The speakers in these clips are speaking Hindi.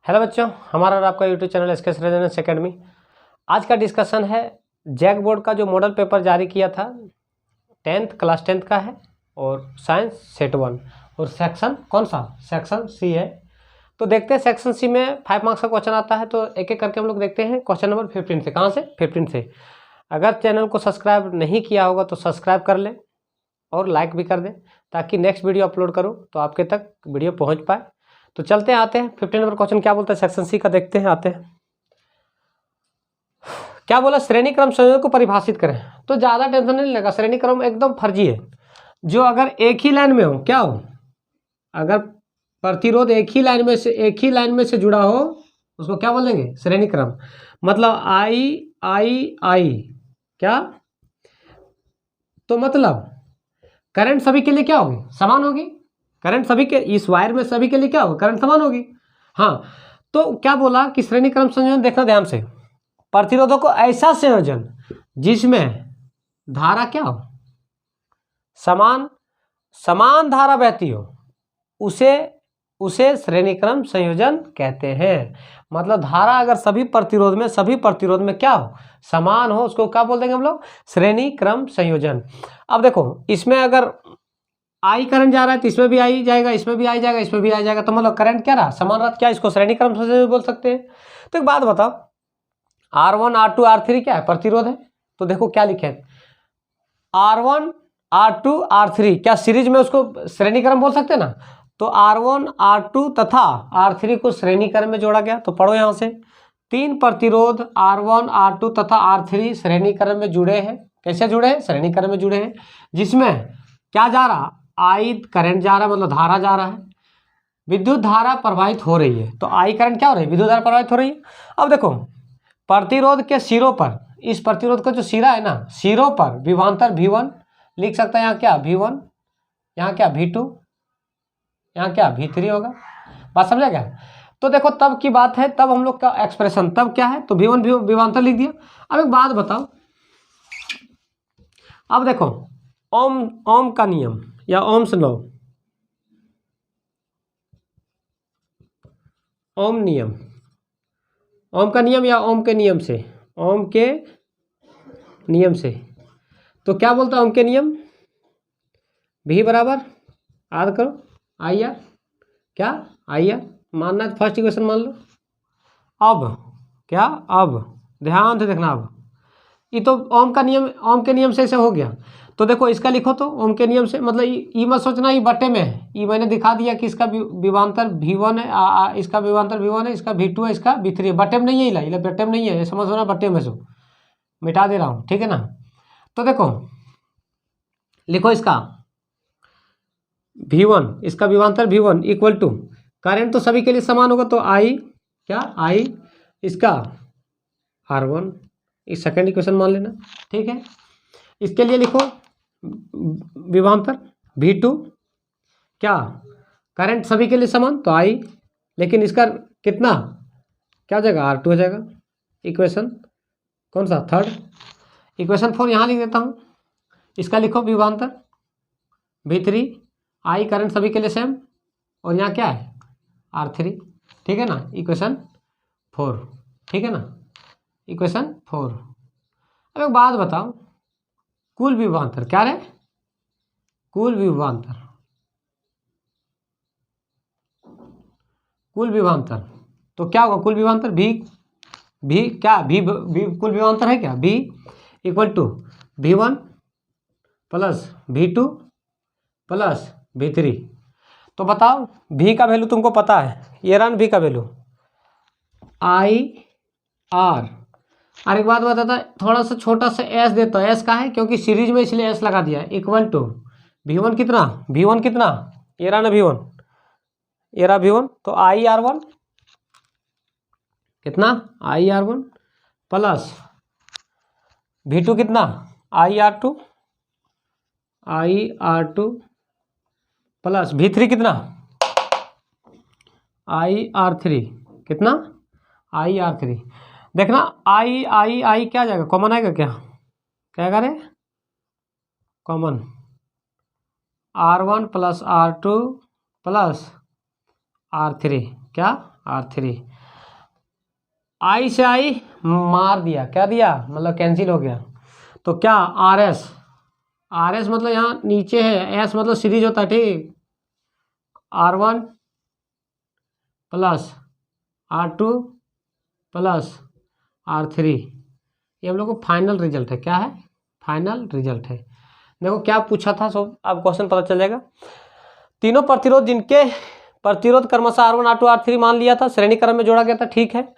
हेलो बच्चों, हमारा और आपका YouTube channel SKS resonance academy. आज का डिस्कशन है जैक बोर्ड का जो मॉडल पेपर जारी किया था 10th क्लास 10th का है और साइंस सेट 1 और सेक्शन कौन सा सेक्शन सी है। तो देखते हैं सेक्शन सी में 5 मार्क्स का क्वेश्चन आता है, तो एक एक करके हम लोग देखते हैं। क्वेश्चन नंबर 15 से, कहाँ से 15 से। अगर चैनल को सब्सक्राइब नहीं किया होगा तो सब्सक्राइब कर लें और लाइक भी कर दें ताकि नेक्स्ट वीडियो अपलोड करूँ तो आपके तक वीडियो पहुँच पाए। तो चलते हैं, आते हैं 15 नंबर क्वेश्चन क्या बोलता है सेक्शन सी का, देखते हैं, आते हैं। क्या बोला, श्रेणी क्रम संयोजन को परिभाषित करें। तो ज़्यादा टेंशन नहीं लगा, श्रेणी क्रम एकदम फर्जी है। जो अगर एक ही लाइन में हो, क्या हो, अगर प्रतिरोध एक ही लाइन में से जुड़ा हो उसको क्या बोलेंगे, श्रेणी क्रम। मतलब आई क्या, तो मतलब करंट सभी के लिए क्या होगी, समान होगी। करंट सभी के इस वायर में सभी के लिए क्या होगा, करंट समान होगी। हाँ, तो क्या बोला कि श्रेणी क्रम संयोजन, देखना ध्यान से, प्रतिरोधों को ऐसा संयोजन जिसमें धारा क्या हो, समान धारा बहती हो, उसे श्रेणी क्रम संयोजन कहते हैं। मतलब धारा अगर सभी प्रतिरोध में क्या हो, समान हो, उसको क्या बोल देंगे हम लोग, श्रेणी क्रम संयोजन। अब देखो, इसमें अगर आई करंट जा रहा है तो इसमें भी आई जाएगा, इसमें भी आई जाएगा, इसमें भी आई जाएगा, तो मतलब करंट क्या रहा, समान रहा। क्या इसको श्रेणी क्रम संयोजन बोल सकते हैं। तो एक बात बताओ, R1 R2 R3 क्या है, प्रतिरोध है। तो देखो क्या लिखे, R1 R2 R3 क्या सीरीज में उसको श्रेणी क्रम बोल सकते हैं ना। तो R1 R2 तथा R3 को श्रेणी क्रम में जोड़ा गया। तो पढ़ो यहां से, 3 प्रतिरोध R1 R2 तथा R3 श्रेणी क्रम में जुड़े हैं। कैसे जुड़े हैं, श्रेणी क्रम में जुड़े हैं, जिसमें क्या जा रहा, आई करंट जा रहा है, मतलब धारा जा रहा है, विद्युत धारा प्रवाहित हो रही है। तो आई करंट क्या हो रही है, विद्युत धारा प्रवाहित हो रही है। अब देखो, प्रतिरोध के सिरों पर, इस प्रतिरोध का जो सिरा है ना, सिरों पर विभवांतर V1 लिख सकता है। यहाँ क्या V1, यहाँ क्या V2, यहाँ क्या V3 होगा। बात समझा क्या। तो देखो तब की बात है, तब हम लोग का एक्सप्रेशन तब क्या है, तो V1 विभवांतर लिख दिया। अब एक बात बताओ, अब देखो ओम का नियम या ओम्स लॉ, ओम का नियम या ओम के नियम से, ओम के नियम से, तो क्या बोलता है ओम के नियम, V बराबर याद करो IR, क्या IR मानना है तो फर्स्ट इक्वेशन मान लो। अब क्या, अब ध्यान से देखना, अब ये तो ओम के नियम से ऐसे हो गया। तो देखो इसका लिखो तो ओम के नियम से, मतलब ये मत सोचना ये बटे में है, ये मैंने दिखा दिया कि इसका विभवांतर V1 है, इसका विभवांतर V1 है, इसका V2 है, इसका V3 है। बटे में नहीं है, इला बटे में नहीं है, ये समझ होना, बटे में सो मिटा दे रहा हूँ, ठीक है ना। तो देखो लिखो इसका V1, इसका विभवांतर V1 इक्वल टू, करंट तो सभी के लिए समान होगा, तो I क्या, I इसका R1, इस सेकेंड इक्वेशन मान लेना, ठीक है। इसके लिए लिखो विभवांतर V2 क्या, करंट सभी के लिए समान तो I, लेकिन इसका कितना क्या हो जाएगा, R2 हो जाएगा। इक्वेशन कौन सा, थर्ड। इक्वेशन 4 यहाँ लिख देता हूँ, इसका लिखो विभवांतर V3, I करंट सभी के लिए सेम, और यहाँ क्या है R3, ठीक है ना। इक्वेशन 4, ठीक है ना, इक्वेशन 4। अब एक बात बताओ, कुल विभवांतर क्या रहे, कुल विभवांतर तो क्या होगा, कुल विभवांतर भी क्या, भी कुल विभवांतर है क्या, V equal to V1 plus V2 plus V3। तो बताओ V का वैल्यू तुमको पता है, ये रन V का वैल्यू IR। और एक बात बताता, थोड़ा सा छोटा सा S देता है, S का है क्योंकि सीरीज में इसलिए S लगा दिया, इक्वल टू V1 कितना, ये रहा ना V1, ये रहा V1, तो IR1 कितना, IR1 प्लस V2 कितना, IR2 प्लस V3 कितना, IR3 कितना, IR3। देखना आई क्या जाएगा, कॉमन आएगा क्या, क्या करें, common R1 plus R2 plus R3 क्या R3। I से I मार दिया, क्या दिया, मतलब कैंसिल हो गया। तो क्या RS मतलब यहाँ नीचे है, S मतलब सीरीज होता है, ठीक। R1 plus R2 plus R3, ये हम लोग को फाइनल रिजल्ट है। क्या है, फाइनल रिजल्ट है। देखो क्या पूछा था, सब अब क्वेश्चन पता चल जाएगा। तीनों प्रतिरोध जिनके प्रतिरोध क्रमशः R1 R2 R3 मान लिया था, श्रेणी क्रम में जोड़ा गया था, ठीक है।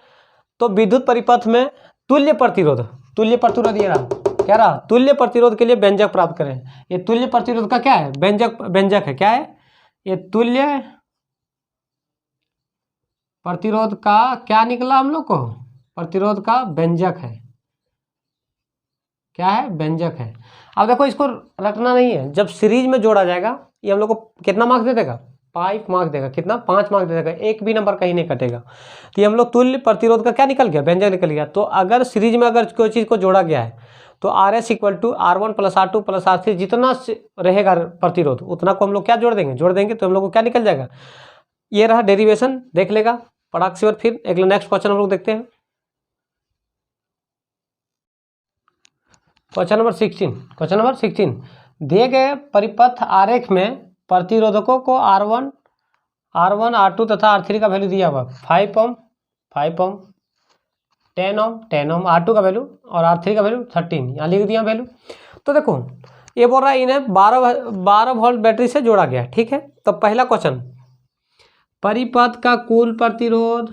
तो विद्युत परिपथ में तुल्य प्रतिरोध ये रहा, क्या रहा, तुल्य प्रतिरोध के लिए व्यंजक प्राप्त करें। ये तुल्य प्रतिरोध का क्या है, व्यंजक है, क्या है, ये तुल्य प्रतिरोध का क्या निकला हम लोग को, प्रतिरोध का व्यंजक है, क्या है, व्यंजक है। अब देखो इसको रटना नहीं है, जब सीरीज में जोड़ा जाएगा ये हम लोग को कितना मार्क्स दे देगा, 5 मार्क्स देगा, कितना, 5 मार्क्स दे देगा, एक भी नंबर कहीं नहीं कटेगा। तो ये हम लोग तुल्य प्रतिरोध का क्या निकल गया, व्यंजक निकल गया। तो अगर सीरीज में अगर कोई चीज़ को जोड़ा गया है तो RS equal to R1 plus R2 plus R3 जितना रहेगा प्रतिरोध उतना को हम लोग क्या जोड़ देंगे, तो हम लोग को क्या निकल जाएगा। ये रहा डेरिवेशन, देख लेगा पटाख से। और फिर अगला नेक्स्ट क्वेश्चन हम लोग देखते हैं, क्वेश्चन नंबर 16। दिए गए परिपथ आरेख में प्रतिरोधकों को R1 R2 तथा R3 का वैल्यू दिया हुआ 5 ओम 10 ओम R2 का वैल्यू और R3 का वैल्यू 13, यहाँ लिख दिया वैल्यू। तो देखो ये बोल रहा है इन्हें 12 वोल्ट बैटरी से जोड़ा गया, ठीक है। तो पहला क्वेश्चन, परिपथ का कुल प्रतिरोध,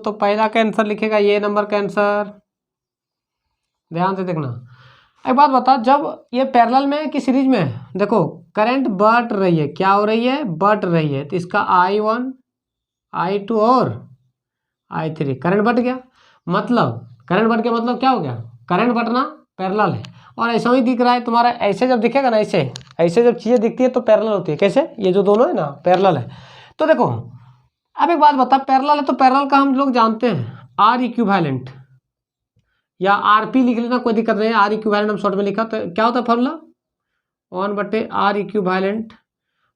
तो पहला का आंसर लिखेगा ये नंबर का आंसर, ध्यान से देखना। एक बात बता, जब ये पैरेलल में है कि सीरीज में है, देखो करंट बढ़ रही है, क्या हो रही है, बढ़ रही है। तो इसका I1 I2 और I3 करंट बढ़ गया, मतलब क्या हो गया, करंट बढ़ना पैरेलल है। और ऐसा ही दिख रहा है तुम्हारा, ऐसे जब दिखेगा ना, ऐसे जब चीज़ें दिखती है तो पैरेलल होती है। कैसे, ये जो दोनों है ना पैरेलल है। तो देखो अब एक बात बता, पैरेलल है तो पैरेलल का हम लोग जानते हैं R इक्विवेलेंट या RP लिख लेना, कोई दिक्कत नहीं है। R इक्विवेलेंट हम शॉर्ट में लिखा, तो क्या होता है formula, 1/R equivalent,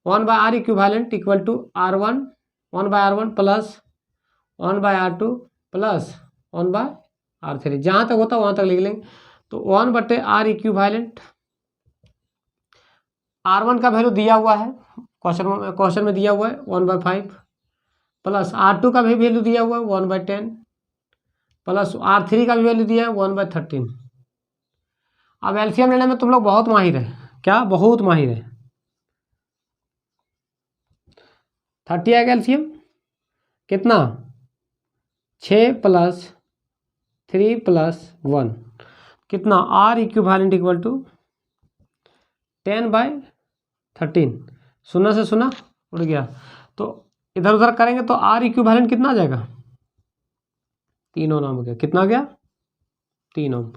1/R equivalent equal to R1 1/R1 plus 1/R2 plus 1/R3, जहाँ तक होता है वहाँ तक लिख लेंगे। तो 1/R इक्विवेलेंट, R1 का वैल्यू दिया हुआ है, क्वेश्चन में दिया हुआ है 1/5 प्लस R2 का भी वैल्यू दिया हुआ है 1/10 प्लस R3 का भी वैल्यू दिया है 1/13। अब एलसीएम लेने में तुम लोग बहुत माहिर है, क्या, बहुत माहिर है। 30 आएगा एलसीएम, कितना, 6 प्लस 3 प्लस 1, कितना, R इक्विवेलेंट इक्वल टू 10/13। सुना से सुना उड़ गया, तो इधर उधर करेंगे तो R इक्विवेलेंट कितना आ जाएगा, 3 ओम हो गया, कितना आ गया, 3 ओम।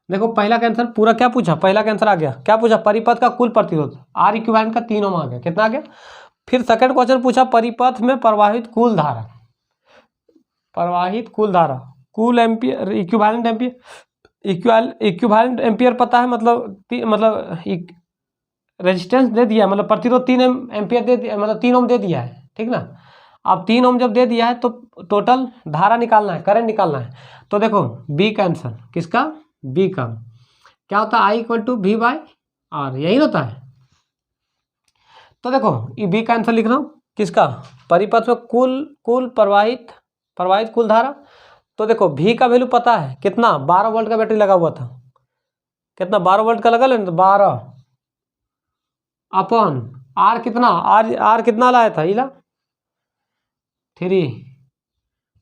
देखो पहला का आंसर पूरा क्या पूछा, पहला का आंसर आ गया, क्या पूछा, परिपथ का कुल प्रतिरोध R इक्विवेलेंट का 3 ओम आ गया, कितना आ गया। फिर सेकंड क्वेश्चन पूछा, परिपथ में प्रवाहित कुल धारा, कुल एम्पियर, इक्विवेलेंट एम्पियर पता है, मतलब रेजिस्टेंस दे दिया, मतलब प्रतिरोध 3 एम्पियर दे दिया, मतलब 3 ओम दे दिया है, ठीक ना। अब 3 ओम जब दे दिया है तो टोटल धारा निकालना है, करंट निकालना है। तो देखो बी का आंसर, किसका, बी का, क्या होता है, I इक्वल टू V/R, यही होता है। तो देखो ये बी का आंसर लिख रहा हूँ, किसका, परिपथ में कुल प्रवाहित कुल धारा। तो देखो V का वैल्यू पता है कितना, 12 वोल्ट का बैटरी लगा हुआ था, कितना, 12 वोल्ट का लगा लेना, तो 12 अपॉन R कितना, R कितना लाया था, इला 3,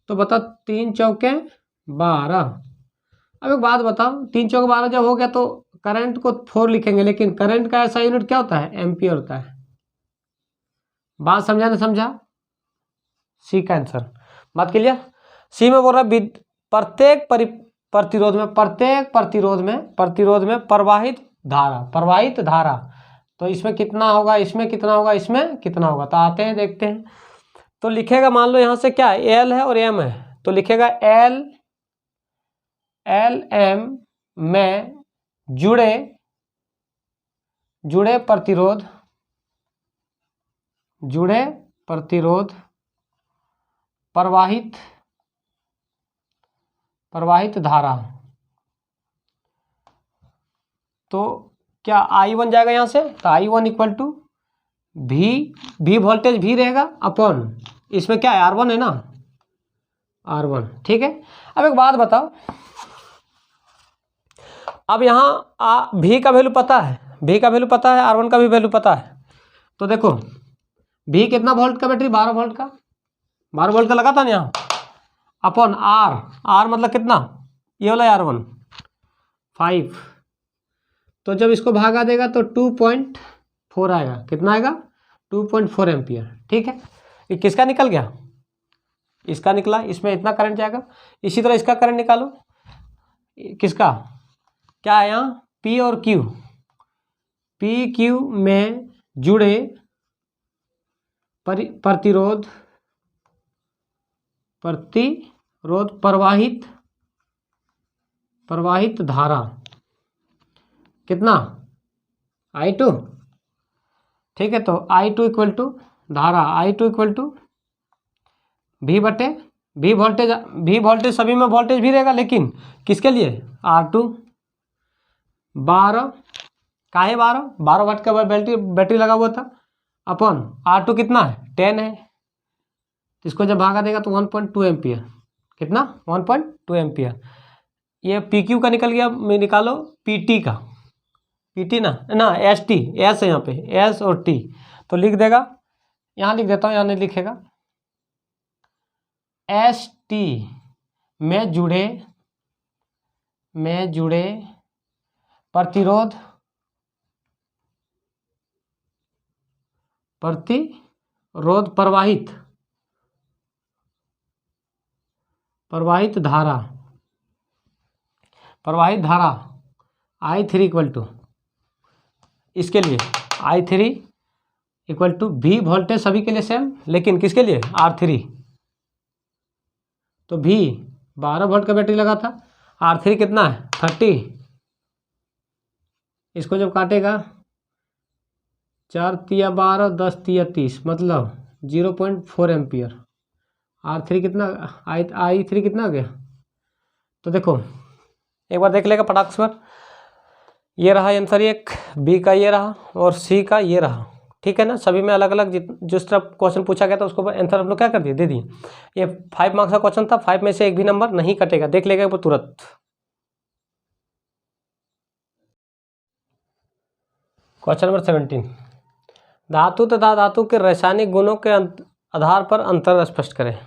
तो बता 3 चौके 12। अब एक बात बताओ, 3 चौके 12 जब हो गया तो करंट को 4 लिखेंगे, लेकिन करंट का ऐसा यूनिट क्या होता है, एम्पियर होता है। बात समझा ना, समझा, सी का आंसर, बात क्लियर। सी में बोल रहा है प्रत्येक प्रतिरोध में प्रवाहित धारा, तो इसमें कितना होगा, इसमें कितना होगा, इसमें कितना होगा, तो आते हैं देखते हैं। तो लिखेगा, मान लो यहाँ से क्या है, एल है और एम है, तो लिखेगा एल एम में जुड़े प्रतिरोध प्रवाहित धारा, तो क्या I1 जाएगा यहाँ से, तो I1 इक्वल टू भी वोल्टेज भी रहेगा अपॉन इसमें क्या है R1 है ना, R1, ठीक है। अब एक बात बताओ, अब यहाँ भी का वैल्यू पता है, भी का वैल्यू पता है, R1 का भी वैल्यू पता है, तो देखो भी कितना वोल्ट का बैटरी, 12 वोल्ट का, 12 वोल्ट का लगा था ना यहाँ, अपॉन R मतलब कितना, ये वाला R1 5, तो जब इसको भागा देगा तो 2.4 आएगा, कितना आएगा 2.4 एम्पियर, ठीक है। ये किसका निकल गया, इसका निकला, इसमें इतना करंट जाएगा। इसी तरह इसका करंट निकालो, किसका, क्या है यहाँ P और Q, PQ में जुड़े प्रतिरोध प्रवाहित धारा कितना I2, ठीक है। तो I2 इक्वल टू धारा, I2 इक्वल टू भी वोल्टेज सभी में वोल्टेज भी रहेगा, लेकिन किसके लिए, R2 12 वाट का बैटरी लगा हुआ था, अपन R2 कितना है 10 है, इसको जब भागा देगा तो 1.2 एम्पियर, कितना 1.2 एम्पियर। ये PQ का निकल गया, मैं निकालो PT का, PT ना ST, S है यहाँ पे, S और T, तो लिख देगा, यहाँ लिख देता हूँ, यहाँ नहीं लिखेगा, ST में जुड़े प्रतिरोध प्रवाहित धारा I3 इक्वल टू, इसके लिए I3 इक्वल टू भी वोल्टेज सभी के लिए सेम, लेकिन किसके लिए R3, तो भी 12 वोल्ट का बैटरी लगा था, R3 कितना है 30, इसको जब काटेगा 4 तिया 12 10 तिया 30, मतलब 0.4 एम्पियर, R3 कितना, I3 कितना आ गया, तो देखो एक बार देख लेगा फटाक से, ये रहा आंसर, एक बी का ये रहा और सी का ये रहा, ठीक है ना। सभी में अलग अलग जिस तरह क्वेश्चन पूछा गया था उसको आंसर हम लोग क्या कर दिए, दे दिए। ये 5 मार्क्स का क्वेश्चन था, 5 में से एक भी नंबर नहीं कटेगा, देख लेगा वो तुरंत। क्वेश्चन नंबर 17, धातु तथा धातु के रासायनिक गुणों के आधार पर अंतर स्पष्ट करें।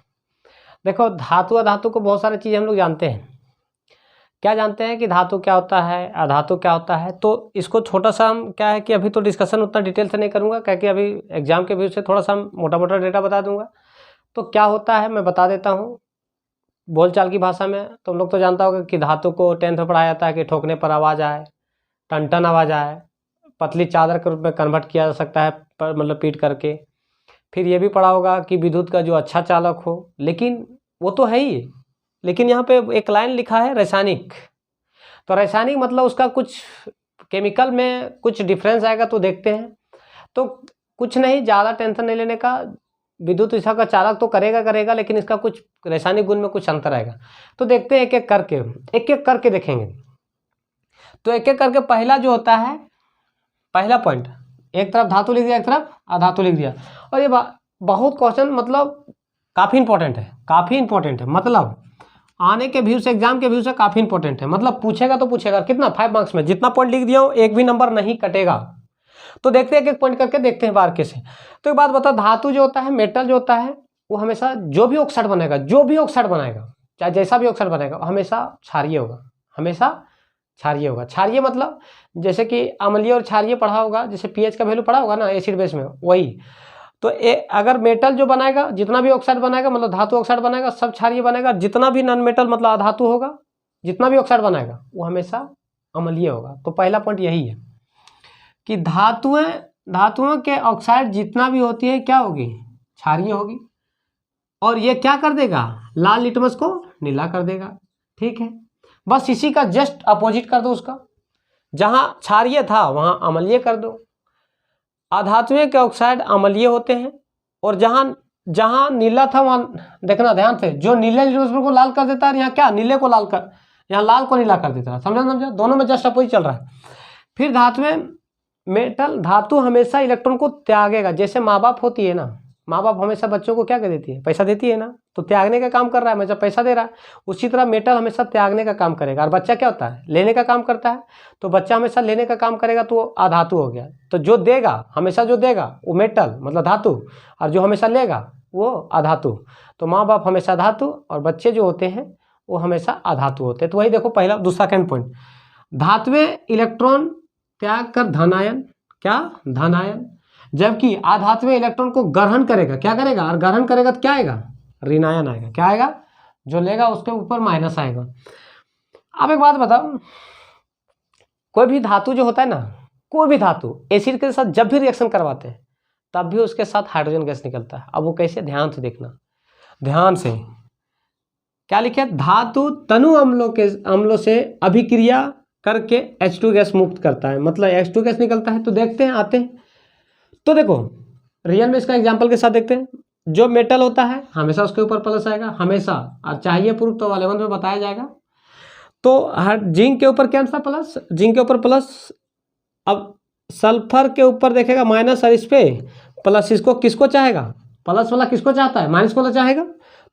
देखो धातु अधातु को बहुत सारी चीज़ें हम लोग जानते हैं, क्या जानते हैं कि धातु क्या होता है, अधातु क्या होता है, तो इसको छोटा सा हम क्या है कि अभी तो डिस्कशन उतना डिटेल से नहीं करूँगा, क्योंकि अभी एग्जाम के व्यू से थोड़ा सा हम मोटा मोटा डेटा बता दूंगा। तो क्या होता है मैं बता देता हूँ बोलचाल की भाषा में। तुम लोग तो जानता होगा कि धातु को 10th में पढ़ाया जाता है कि ठोकने पर आवाज़ आए, टन आवाज़ आए, पतली चादर के रूप में कन्वर्ट किया जा सकता है, मतलब पीट करके। फिर ये भी पढ़ा होगा कि विद्युत का जो अच्छा चालक हो, लेकिन वो तो है ही, लेकिन यहाँ पे एक लाइन लिखा है रासायनिक, तो रासायनिक मतलब उसका कुछ केमिकल में कुछ डिफरेंस आएगा, तो देखते हैं। तो कुछ नहीं, ज़्यादा टेंशन नहीं लेने का, विद्युत दिशा का चालक तो करेगा, लेकिन इसका कुछ रासायनिक गुण में कुछ अंतर आएगा। तो देखते हैं एक एक करके देखेंगे। तो एक एक करके पहला जो होता है, पहला पॉइंट, एक तरफ धातु लिख दिया, एक तरफ अधातु लिख दिया, और ये बहुत क्वेश्चन मतलब काफ़ी इंपॉर्टेंट है, मतलब आने के व्यू से, एग्जाम के व्यू से काफ़ी इंपॉर्टेंट है, मतलब पूछेगा तो पूछेगा कितना 5 मार्क्स में, जितना पॉइंट लिख दिया हूँ एक भी नंबर नहीं कटेगा। तो देखते हैं एक एक पॉइंट करके देखते हैं बार कैसे। तो एक बात बताओ, धातु जो होता है, मेटल जो होता है, वो हमेशा जो भी ऑक्साइड बनाएगा, चाहे जैसा भी ऑक्साइड बनाएगा, हमेशा क्षारीय होगा। क्षारीय मतलब जैसे कि अम्लीय और क्षारीय पढ़ा होगा, जैसे पीएच का वैल्यू पढ़ा होगा ना एसिड बेस में, वही। तो अगर मेटल जो बनाएगा, जितना भी ऑक्साइड बनाएगा, मतलब धातु ऑक्साइड बनाएगा, सब क्षारीय बनेगा। जितना भी नॉन मेटल मतलब अधातु होगा, जितना भी ऑक्साइड बनाएगा, वो हमेशा अम्लीय होगा। तो पहला पॉइंट यही है कि धातुओं के ऑक्साइड जितना भी होती है क्या होगी, क्षारीय होगी। और ये क्या कर देगा, लाल लिटमस को नीला कर देगा, ठीक है। बस इसी का जस्ट अपोजिट कर दो, उसका जहां क्षारीय था वहां अम्लीय कर दो। अधातुओं के ऑक्साइड अम्लीय होते हैं, और जहां जहाँ नीला था वहाँ देखना ध्यान से, जो नीले न्यूज़पेपर को लाल कर देता है, यहाँ क्या नीले को लाल कर, यहाँ लाल को नीला कर देता है। समझा, दोनों में जस्ट अपोजिट चल रहा है। फिर धातु में मेटल, धातु हमेशा इलेक्ट्रॉन को त्यागेगा। जैसे माँ बाप होती है ना, माँ बाप हमेशा बच्चों को क्या कर देती है, पैसा देती है ना, तो त्यागने का काम कर रहा है, हमेशा पैसा दे रहा है। उसी तरह मेटल हमेशा त्यागने का काम करेगा, और बच्चा क्या होता है, लेने का काम करता है। तो बच्चा हमेशा लेने का काम करेगा, तो वो अधातु हो गया। तो जो देगा, हमेशा जो देगा वो मेटल मतलब धातु, और जो हमेशा लेगा वो अधातु। तो माँ बाप हमेशा धातु और बच्चे जो होते हैं वो हमेशा अधातु होते हैं। तो वही देखो पहला दूसरा सेकंड पॉइंट, धातुएं इलेक्ट्रॉन त्याग कर धनायन, क्या धनायन, जबकि अधातुएं इलेक्ट्रॉन को ग्रहण करेगा, क्या करेगा, और ग्रहण करेगा तो क्या आएगा, ऋणायन आएगा। क्या आएगा, जो लेगा उसके ऊपर माइनस आएगा। अब एक बात बताओ, कोई भी धातु जो होता है ना, कोई भी धातु एसिड के साथ जब भी रिएक्शन करवाते हैं तब भी उसके साथ हाइड्रोजन गैस निकलता है। अब वो कैसे, ध्यान से देखना, ध्यान से। क्या लिखे, धातु तनु अम्लों से अभिक्रिया करके H2 गैस मुक्त करता है, मतलब H2 गैस निकलता है। तो देखते हैं, आते हैं। तो देखो रियल में इसका एग्जांपल के साथ देखते हैं। जो मेटल होता है हमेशा उसके ऊपर प्लस आएगा, हमेशा, और चाहिए प्रूफ तो 11 में बताया जाएगा। तो हर जिंक के ऊपर क्या था, प्लस, जिंक के ऊपर प्लस। अब सल्फर के ऊपर देखेगा माइनस, और इस पे प्लस। इसको किसको चाहेगा, प्लस वाला किसको चाहता है, माइनस वाला चाहेगा।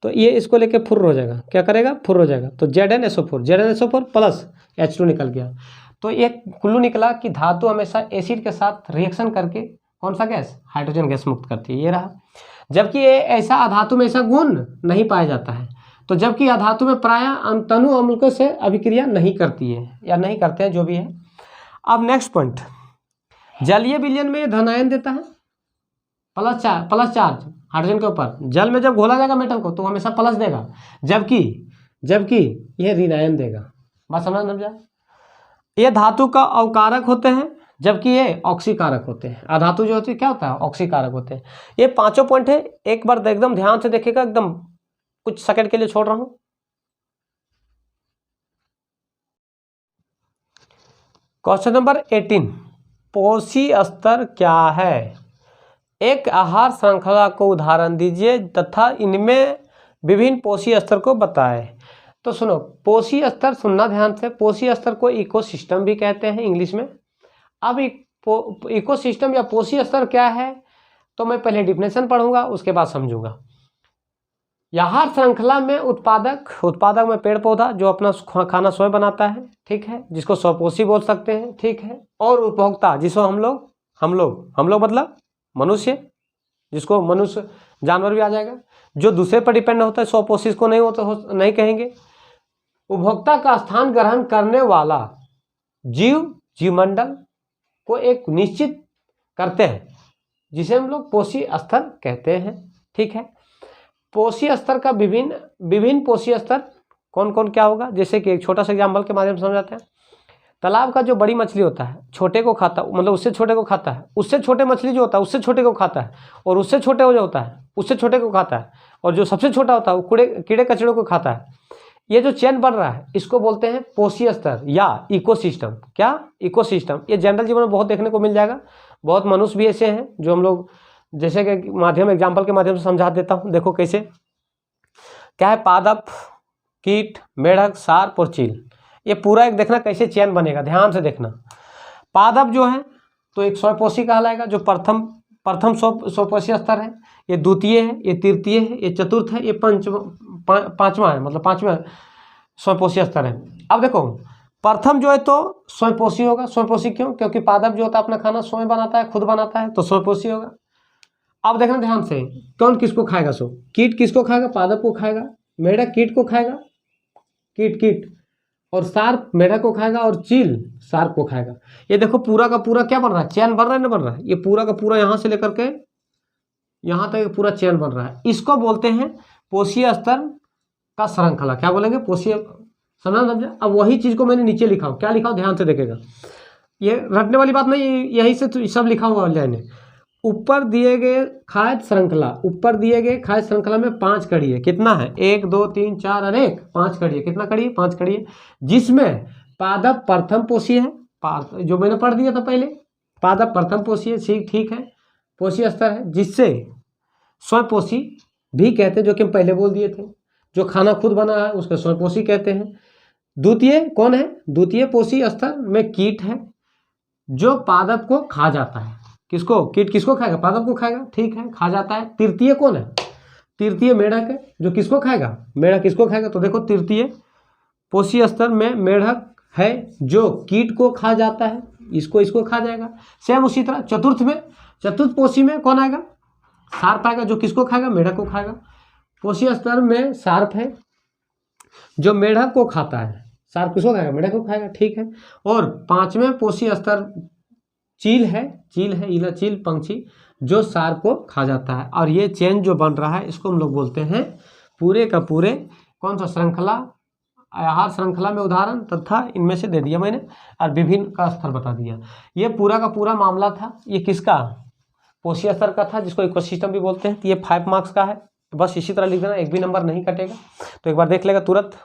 तो ये इसको लेके फुर हो जाएगा, क्या करेगा, फुर हो जाएगा। तो ZnSO4 प्लस H2 निकल गया। तो एक क्लू निकला कि धातु हमेशा एसिड के साथ रिएक्शन करके कौन सा गैस, हाइड्रोजन गैस मुक्त करती है, ये रहा। जबकि ये ऐसा अधातु में ऐसा गुण नहीं पाया जाता है। तो जबकि अधातु में प्रायः तनु अम्ल से अभिक्रिया नहीं करती है, या नहीं करते हैं, जो भी है। अब नेक्स्ट पॉइंट, जलीय विलयन में धनायन देता है, प्लस चार्ज हाइड्रोजन के ऊपर। जल में जब घोला जाएगा मेटल को तो हमेशा प्लस देगा, जबकि यह ऋणायन देगा। बात समझा। ये धातु का अवकारक होते हैं, जबकि ये ऑक्सीकारक होते हैं। अधातु जो होती है क्या होता है, ऑक्सीकारक होते हैं। ये पांचों पॉइंट है, एक बार एकदम ध्यान से देखिएगा, एकदम कुछ सेकंड के लिए छोड़ रहा हूं। क्वेश्चन नंबर 18, पोषी स्तर क्या है। एक आहार श्रृंखला को उदाहरण दीजिए तथा इनमें विभिन्न पोषी स्तर को बताएं। तो सुनो, पोषी स्तर सुनना ध्यान से। पोषी स्तर को इकोसिस्टम भी कहते हैं इंग्लिश में। अब इकोसिस्टम या पोषी स्तर क्या है, तो मैं पहले डिफिनेशन पढ़ूंगा, उसके बाद समझूंगा। आहार श्रृंखला में उत्पादक में पेड़ पौधा जो अपना खाना स्वयं बनाता है, ठीक है, जिसको स्वपोषी बोल सकते हैं, ठीक है। और उपभोक्ता, जिसको हम लोग मतलब मनुष्य, जिसको मनुष्य, जानवर भी आ जाएगा, जो दूसरे पर डिपेंड होता है, स्वपोषी को नहीं कहेंगे। उपभोक्ता का स्थान ग्रहण करने वाला जीवमंडल को एक निश्चित करते हैं, जिसे हम लोग पोषी स्तर कहते हैं, ठीक है। पोषी स्तर का विभिन्न पोषी स्तर कौन कौन क्या होगा, जैसे कि एक छोटा सा एग्जाम्पल के माध्यम से समझाते हैं। तालाब का जो बड़ी मछली होता है, छोटे को खाता है, मतलब उससे छोटे को खाता है, उससे छोटे मछली जो होता है उससे छोटे को खाता है, और उससे छोटे हो जो होता है उससे छोटे को खाता है, और जो सबसे छोटा होता है वो कीड़े कचड़ों को खाता है। ये जो चेन बन रहा है इसको बोलते हैं पोषी स्तर या इकोसिस्टम। क्या, इकोसिस्टम। ये जनरल जीवन में बहुत देखने को मिल जाएगा। बहुत मनुष्य भी ऐसे हैं जो हम लोग जैसे कि एग्जाम्पल के माध्यम से समझा देता हूँ। देखो कैसे, क्या है, पादप, कीट, मेढक, सार्प और चील। ये पूरा एक देखना कैसे चेन बनेगा, ध्यान से देखना। पादप जो है तो एक स्वपोषी कहलाएगा, जो प्रथम स्वपोषी स्तर है। ये द्वितीय है, ये तृतीय है, ये चतुर्थ है, ये पांचवा है, मतलब पांचवा स्वपोषी स्तर है। अब देखो प्रथम जो है तो स्वपोषी होगा। स्वपोषी क्यों, क्योंकि पादप जो होता है अपना खाना स्वयं बनाता है, खुद बनाता है, तो स्वपोषी होगा। अब देखना ध्यान से, कौन किसको खाएगा, सो कीट किसको खाएगा, पादप को खाएगा, मेढक कीट को खाएगा, कीट, और सार्प मेढक को खाएगा, और चील सार्प को खाएगा। ये देखो पूरा का पूरा क्या बन रहा है, चैन बन रहा है ना, बन रहा है। ये पूरा का पूरा यहाँ से लेकर के यहाँ तक पूरा चैन बन रहा है। इसको बोलते हैं पोषी स्तर का श्रृंखला। क्या बोलेंगे, पोषी, समझा। अब वही चीज को मैंने नीचे लिखा हूँ, क्या लिखा हूँ, ध्यान से देखेगा। ये रटने वाली बात नहीं, यही से तो सब लिखा हुआ है। ऊपर दिए गए खाद्य श्रृंखला में 5 कड़ी है। कितना है, 1 2 3 4 और 1, 5 कड़ी है। कितना कड़ी है, 5 कड़ी है, जिसमें पादप प्रथम पोषी है, जो मैंने पढ़ दिया था पहले। पादप प्रथम पोषी है, ठीक है, पोषी स्तर है, जिससे स्वयंपोषी भी कहते हैं, जो कि हम पहले बोल दिए थे। जो खाना खुद बना है उसको स्वयंपोषी कहते हैं। द्वितीय कौन है? द्वितीय पोषी स्तर में कीट है जो पादप को खा जाता है। किसको? कीट किसको खाएगा? पादप को खाएगा, ठीक है, खा जाता है। तृतीय कौन है? तृतीय मेढक है, जो किसको खाएगा? मेढक किसको खाएगा? तो देखो तृतीय पोषी स्तर में मेढक है जो कीट को खा जाता है, इसको खा जाएगा। सेम उसी तरह चतुर्थ पोषी में कौन आएगा? सार्प आएगा, जो किसको खाएगा? मेढक को खाएगा। पोषी स्तर में सार्प है जो मेढक को खाता है। सार्प किसको खाएगा? मेढक को खाएगा, ठीक है। और पांचवें पोषी स्तर चील है, चील पंछी जो सार्प को खा जाता है। और ये चेन जो बन रहा है इसको हम लोग बोलते हैं पूरे का पूरे कौन सा श्रृंखला, आहार श्रृंखला में उदाहरण तथा इनमें से दे दिया मैंने और विभिन्न का स्तर बता दिया। ये पूरा का पूरा मामला था। ये किसका? पोषी स्तर का था, जिसको इकोसिस्टम भी बोलते हैं। ये 5 मार्क्स का है। बस इसी तरह लिख देना, एक भी नंबर नहीं कटेगा। तो एक बार देख लेगा तुरंत।